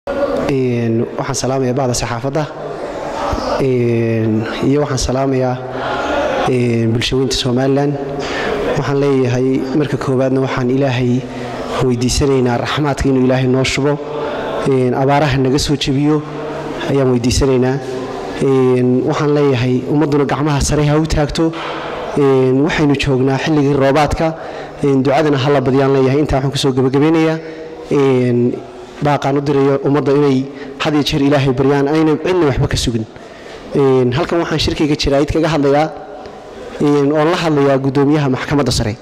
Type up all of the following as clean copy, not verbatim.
waxaan salaamayaa bacda saxaafadda iyo waxaan salaamayaa bulshooyinka Soomaaliland waxaan leeyahay marka koobaadna waxaan ilaahay weydiisanaynaa raxmaadka inuu ilaahay noo shubo abaaraha naga soo jabiyo ayaan weydiisanaynaa waxaan leeyahay ummaduna gacmaha sare ha u taagto waxaynu joognaa xilligii roobaadka ducadana hala badiyaan leeyahay inta waxaan ku soo gabagabeynayaa baaqaan u dirayo ummadda inay had iyo jeer ilaahay baryaan ayna cidna waxba ka sugin halkan waxaan shirkayga jiraayid kaga hadlayaa oo la hadlayaa gudoomiyaha maxkamadda sare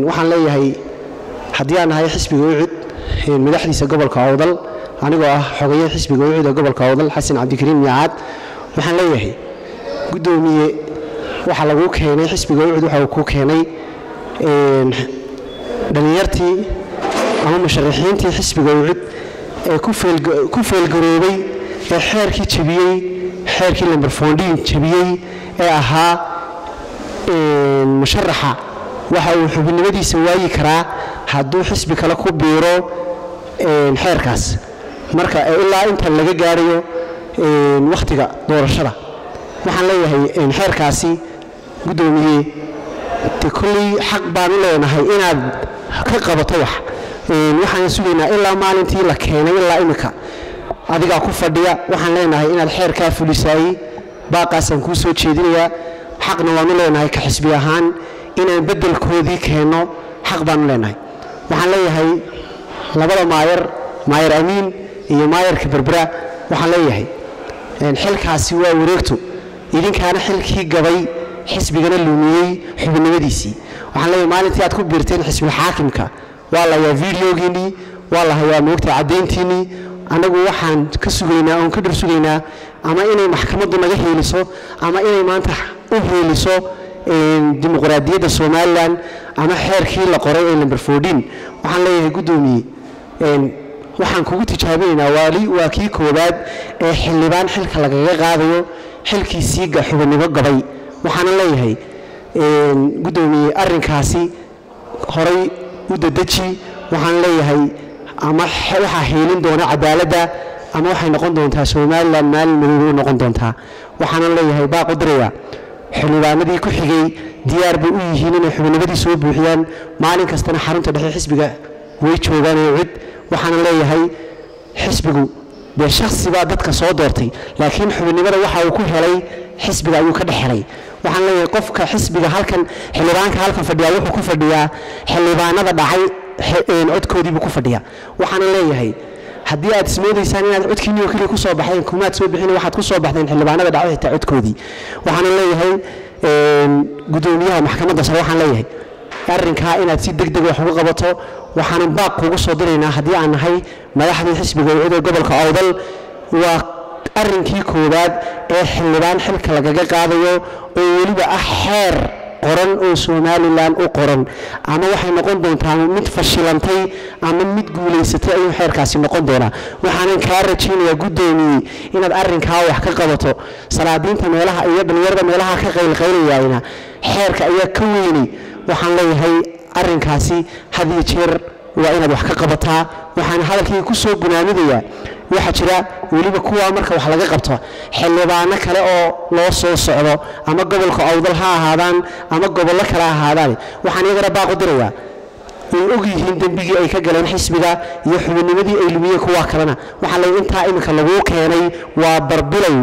waxaan leeyahay haddii aan nahay xisbiga ucud madaxdiisa gobolka Awdal anigoo ah xogeeye xisbiga ucud ee gobolka Awdal Xasan Cabdikariim Miyaad waxaan leeyahay gudoomiye waxa lagu keenay xisbiga ucud waxa uu ku keenay dhalinyartii ama musharaxiintii xisbiga ucud ee ku feelgaroobay ee xeerkii jabiyay xeerkii lambar 14 jabiyay ee ahaa musharaxa waxa uu xubinimadiisa waayi karaa hadduu xisbi kale ku biiro xeerkaas marka ilaa inta laga gaarayo waqtiga doorashada waxaan leeyahay xeerkaasi gudoomiye kulli xaq baan u leenahay inaad ka qabato waxaan sugaynaa ilaa maalintii la keenay ilaa imika adiga ku fadhiya waxaan leenahay inaad xeerka fulisay baaqaasan ku soo jeedinayaa xaqna waan u leenahay ka xisbi ahaan inaan bedelkoodii keeno xaq baan u leenahay waxaan leeyahay labada maayar amiin iyo maayarka berbera waxaan leeyahay xilkaasi waa wareegto idinkaana xilkii gabay xisbigana lumiyay xubinimadiisii waxaan leeyahay maalintii aad ku biirteen xisbiga xaakimka waa la yaa videogiini waa la hayaa moogta cadeyntiini anagu waxaan ka sugaynaa oo ka dhir sugaynaa ama inay maxkamaddu naga heeliso ama inay maanta u heeliso dimuqraadiyadda Soomaaliland ama xeerkii la qoray ee number 14 waxaan leeyahay gudoomiye waxaan kugu tijaabinaynaa waa kii koobaad ee xildhibaan xilka lagaga qaadayo xilkiisii xubinimo gabay waxaan leeyahay gudoomiye arrinkaasi horay u dadeji waxaan leeyahay ama waxa heelin doona cadaaladda ama waxay noqon doontaa Soomaaliland maalin madow noqon doontaa waxaan leeyahay baaq u diraya xildhibaanadii ku xigay diyaar bay u yihiin inay xubinimada soo buuxiyaan maalin kastana xarunta dhexe xisbiga way joogaan cid waxaan leeyahay xisbigu de shakhsiga dadka soo doortay laakiin xubinimada waxa uu ku helay xisbiga ayuu ka dhaxelay waxaan leeyahay qofka xisbiga halkan xildhibaanka halkan fadhiya wuxuu ku fadhiyaa xildhibaanada dhacay codkoodii buu ku fadhiyaa waxaan leeyahay haddii aad ismoodaysaan inaad codkiinii kaliya ku soo baxdeen kumaad soo bixin waxaad ku soo baxdeen xildhibaanada dhacay xitaa codkoodii waxaan leeyahay gudoomiyaha maxkamadda sare waxaan leeyahay arrinka inaad si degdeg wax uga qabato waxaan baaq kugu soo diraynaa haddii aan nahay madaxda xisbiga ucud ee gobolka Awdal waa arrinkii koobaad ee xildhibaan xilka lagaga qaadayo oo waliba ah xeer qoran oo Soomaaliland u qoran ama waxay noqon doontaa mid fashilantay ama mid guuleysatay ayuu xeerkaasi noqon doonaa waxaan ka rajaynayaa gudoomiye inaad arrinkaa wax ka qabato salaadiinta meelaha iyo dhalinyarada meelaha ka qaylqaylayayna xeerka ayaa ka weynay waxaan leeyahay arrinkaasi hadiyo jeer waa inaad wax ka qabataa waxaan hadalkii ku soo gunaanidayaa waxa jira waliba kuwa marka wax laga qabto xildhibaano kale oo loo soo socdo ama gobolka Awdal ha ahaadaan ama gobollo kale ha ahaadaan waxaan iyaga baaq u dirayaa in og yihiin dambigii ay ka galeen xisbiga iyo xubinnimadii ay lumiyeen kuwa kalena waxaan leeyahay inta imika lagu keenay waa barbilow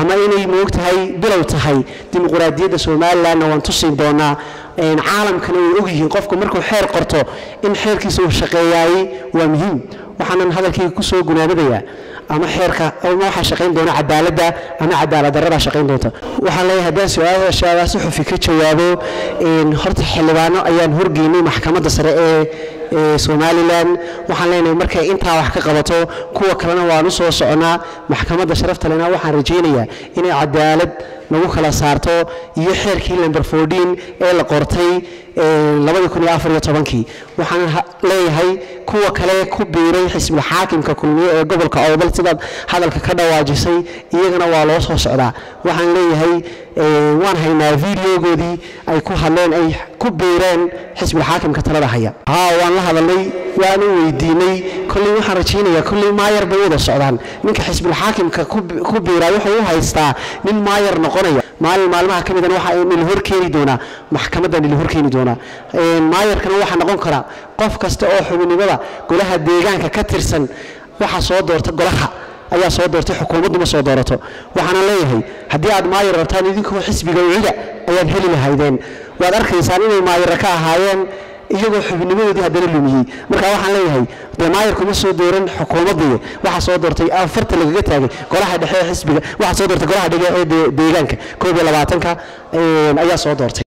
ama inay moogtahay bilow tahay dimuqraadiyadda Soomaaliland waan tusin doonaa caalamkana way og yihiin qofku markuu xeer qorto in xeerkiisa uu shaqeeyay waa muhiim waxaan hadalkii ku soo gunaanadayaa ama xeerka ama waxa shaqeyn doona cadaaladda ama cadaalad darrada shaqeyn doonta waxaan leeyahay haddii su'aalaha suxufi ka jawaabo horta xildhibaano ayaan horgeynay maxkamadda sare ee Soomaaliland waxaan leenahay markay inta wax ka qabato kuwa kalena waan u soo soconaa maxkamadda sharafta lena waxaan rajaynayaa inay cadaalad nagu kala saarto iyo xeerkii lamber 14 ee la qortay 2014 waxaan leeyahay kuwa kale ku biiray xisbiga xaakimka kulmiye ee gobolka Awdal sida hadalka ka dhawaajisay iyagana waa loo soo socdaa waxaan leeyahay waan haynaa videogoodii ay ku hadleen ay ku biireen xisbiga xaakimka talada haya waan la hadalnay waan weydiinay kulli waxaan rajaynayaa kulli maayar bay wada socdaan ninka xisbiga xaakimka ku biiray wuxuu u haystaa nin maayar noqonaya maalmaha kamidana waxa ay nil horkeeni doona maxkamadda nil horkeeni doona maayarkana waxa noqon kara qof kasta oo xubinimada golaha deegaanka ka tirsan waxa soo doorta golaha ayaa soo doortay xukuumaddu ma soo doorato waxaan leeyahay haddii aad maayar rabtaan idinkoo xisbiga wicida ayaad heli lahaydeen waad arkaysaan inay maayar ka ahaayeen iyagoo xubnimadoodii haddana lumiyey marka waxaan leeyahay maayarku ma soo dooran xukuumadda waxa soo doortay afarta lagaga taagay golaha dhexe xisbiga waxa soo doortay golaha dhexe ee deegaanka 22 ayaa soo doortay